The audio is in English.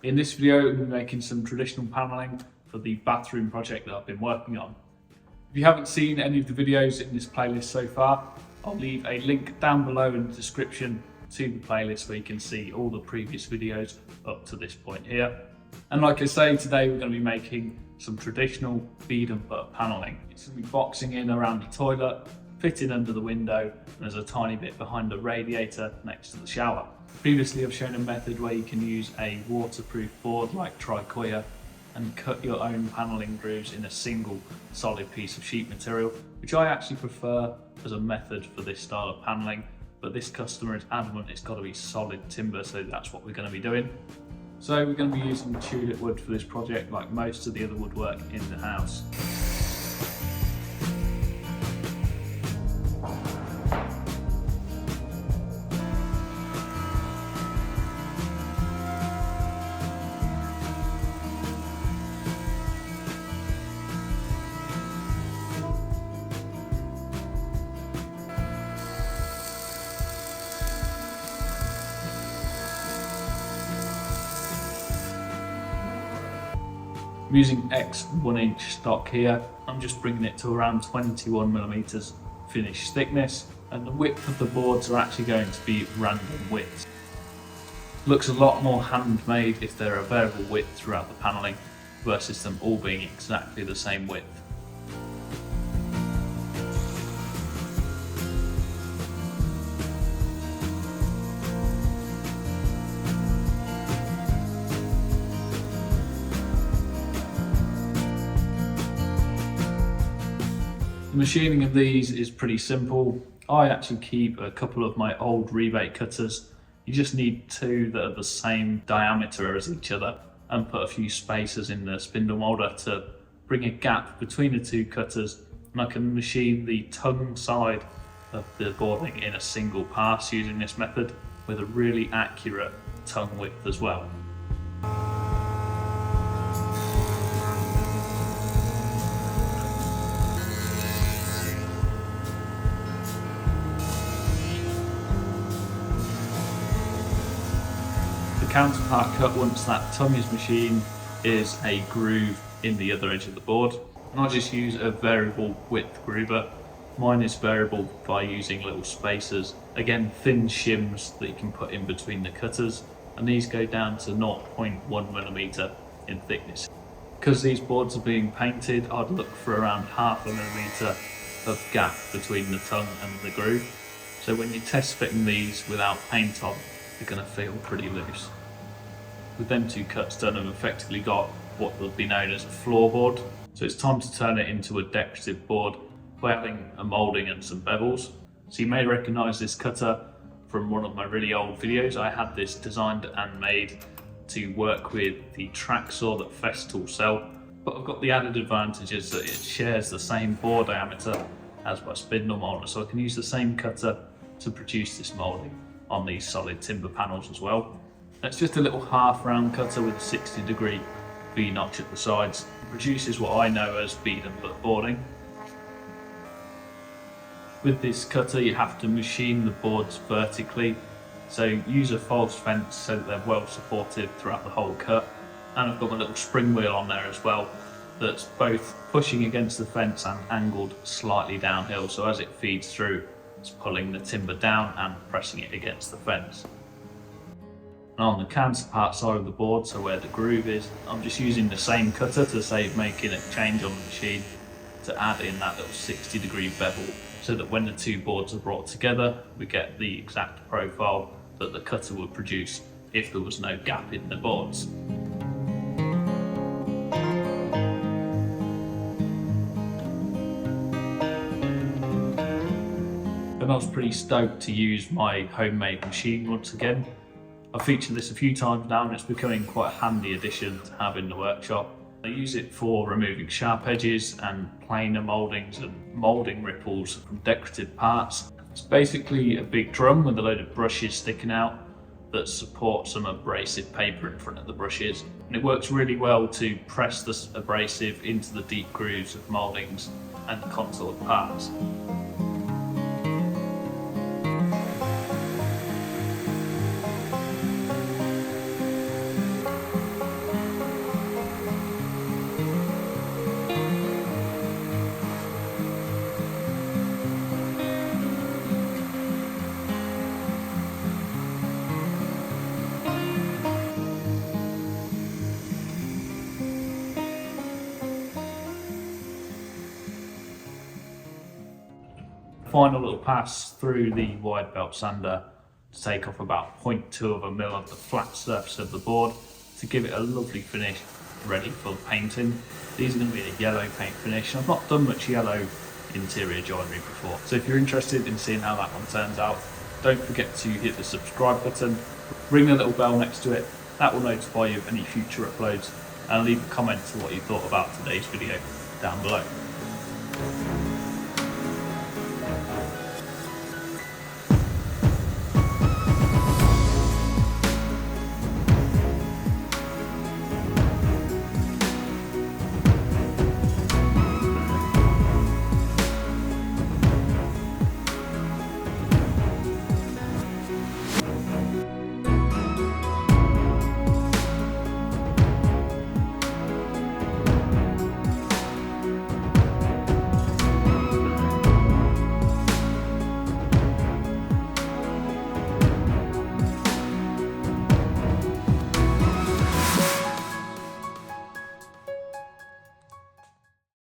In this video, I'm making some traditional panelling for the bathroom project that I've been working on. If you haven't seen any of the videos in this playlist so far, I'll leave a link down below in the description to the playlist where you can see all the previous videos up to this point here. And like I say, today we're going to be making some traditional bead and butter panelling. It's going to be boxing in around the toilet, fitting under the window, and there's a tiny bit behind the radiator next to the shower. Previously I've shown a method where you can use a waterproof board like tricoya and cut your own panelling grooves in a single solid piece of sheet material, which I actually prefer as a method for this style of panelling, but this customer is adamant it's got to be solid timber, so that's what we're going to be doing. So we're going to be using Tulipwood for this project, like most of the other woodwork in the house. I'm using X 1-inch stock here. I'm just bringing it to around 21mm finished thickness, and the width of the boards are actually going to be random widths. Looks a lot more handmade if they're a variable width throughout the panelling versus them all being exactly the same width. The machining of these is pretty simple. I actually keep a couple of my old rebate cutters. You just need two that are the same diameter as each other, and put a few spacers in the spindle moulder to bring a gap between the two cutters, and I can machine the tongue side of the boarding in a single pass using this method with a really accurate tongue width as well. The counterpart cut, once that tongue is machined, is a groove in the other edge of the board, and I just use a variable width groover. Mine is variable by using little spacers, again thin shims that you can put in between the cutters, and these go down to 0.1mm in thickness. Because these boards are being painted, I'd look for around 0.5mm of gap between the tongue and the groove, so when you test fitting these without paint on, they're going to feel pretty loose. With them two cuts done, I've effectively got what would be known as a floorboard. So it's time to turn it into a decorative board by adding a moulding and some bevels. So you may recognise this cutter from one of my really old videos. I had this designed and made to work with the track saw that Festool sell, but I've got the added advantages that it shares the same bore diameter as my spindle moulder, so I can use the same cutter to produce this moulding on these solid timber panels as well. It's just a little half round cutter with a 60-degree V-notch at the sides. It produces what I know as bead and butter boarding. With this cutter you have to machine the boards vertically, so use a false fence so that they're well supported throughout the whole cut. And I've got my little spring wheel on there as well that's both pushing against the fence and angled slightly downhill, so as it feeds through it's pulling the timber down and pressing it against the fence. And on the counterpart side of the board, so where the groove is, I'm just using the same cutter to save making a change on the machine to add in that little 60-degree bevel, so that when the two boards are brought together we get the exact profile that the cutter would produce if there was no gap in the boards. And I was pretty stoked to use my homemade machine once again. I've featured this a few times now and it's becoming quite a handy addition to have in the workshop. I use it for removing sharp edges and planer mouldings and moulding ripples from decorative parts. It's basically a big drum with a load of brushes sticking out that support some abrasive paper in front of the brushes. And it works really well to press this abrasive into the deep grooves of mouldings and contoured parts. final little pass through the wide belt sander to take off about 0.2 of a mil of the flat surface of the board to give it a lovely finish ready for the painting. These are going to be a yellow paint finish. I've not done much yellow interior joinery before, so if you're interested in seeing how that one turns out, don't forget to hit the subscribe button, ring the little bell next to it, that will notify you of any future uploads, and leave a comment to what you thought about today's video down below.